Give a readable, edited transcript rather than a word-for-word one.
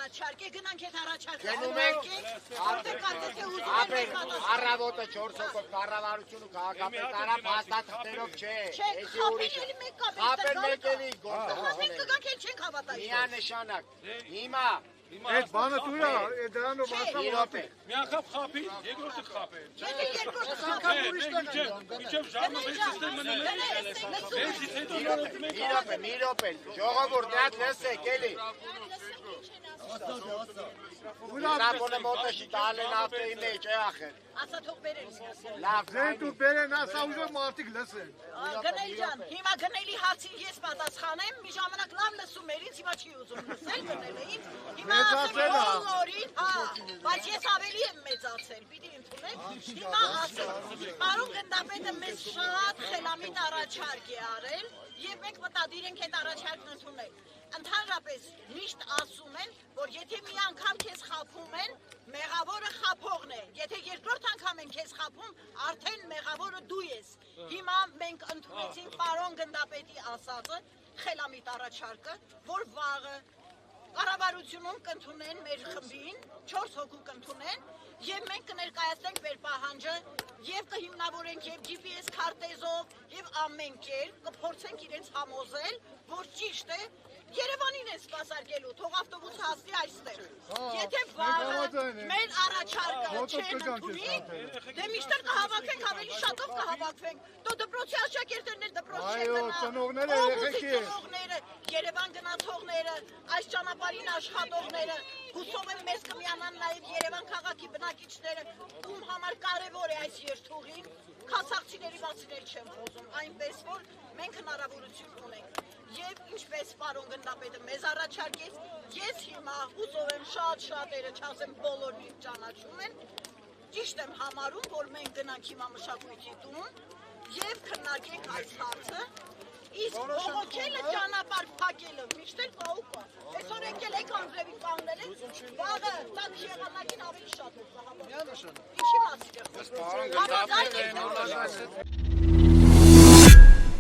առաջարկ է, գնանք այդ առաջարկը։ Գնում ենք, առավոտը 4 հոգով կառավարություն ու քաղաքապետարան փաստաթղթերով չէ։ Խապել մեկ էլի գործը։ Միանշանակ։ Հիմա Այդ բանը դուրա, դրանով մասնավոր մի անգամ խափի, երկրորդը խափել։ Եթե երկրորդը խափել, Իջև ժամը 6-ից մնում մի րոպե, ժողովուրդ, դեռ լսեք էլի։ Նապոլը մոտոշի տալեն ավտոյի մեջ է ախր։ ասա թող բերեն սկսել։ Լավ, Ձեն դու բերեն ասա ուժը մարդիկ լսեն։ Գնել ջան, հիմա գնելի հացին ես պատասխանեմ, մի ժամանակ լավ լսում էր, ինձ հիմա չի ուզում լսել գնելը ինձ։ Հիմա ասեմ բոլորին, բայց ես ավելի եմ մեծացել, պիտի ընդունեք։ Հիմա ասեմ, պարոն գնդապետը մեզ շատ խելամիտ առաջարկ է արել եւ մենք մտադիր ենք այդ առաջարկն ընդունել։ Ընդհանրապես միշտ ասում են, որ եթե մի անգամ քեզ խափում են, մեղավորը խափողն է։ Եթե երկրորդ անգամ են քեզ խափում, արդեն մեղավորը դու ես։ Հիմա մենք ընդունեցինք պարոն գնդապետի ասածը, խելամիտ առաջարկը, որ վաղը կառավարությունում կընդունեն մեր խմբին, 4 հոգու կընդունեն, եւ մենք կներկայացնենք մեր պահանջը եւ կհիմնավորենք եւ GPS քարտեզով եւ ամեն կերպ կփորձենք իրենց համոզել, որ ճիշտ է Երևանին են սպասարկելու, թող ավտոբուսը հասնի այստեղ։ Եթե վաղը մեր առաջարկը չեն ընդունի, դե միշտ կհավաքենք, ավելի շատով կհավաքվենք։ Դու դպրոցի աշակերտներն էլ դպրոց չեն գնա։ Երևան գնացողները, այս ճանապարհին աշխատողները, հուսով եմ մեզ կմիանան նաև Երևան քաղաքի բնակիչները, ում համար կարևոր է այս երթուղին, քասախցիների մասին չեմ խոսում, այնպես որ մենք հնարավորություն ունենք։ Եվ ինչպես պարոն գնդապետը մեզ առաջարկեց, ես հիմա հուսով եմ շատերը, չասեմ բոլորն ինձ ճանաչում են, ճիշտ եմ համարում, որ մենք գնանք հիմա մշակույթի տուն եւ քննարկենք այս հարցը, իսկ բողոքելը ճանապարհ փակելը միշտ էլ կա ու կա։ Այսօր եկել եք Անդրեվին կանգնել եք, վաղը տակ եղանակին ավելի շատ եք կհավաքել։ Ինչի՞ մասին է խոսքը։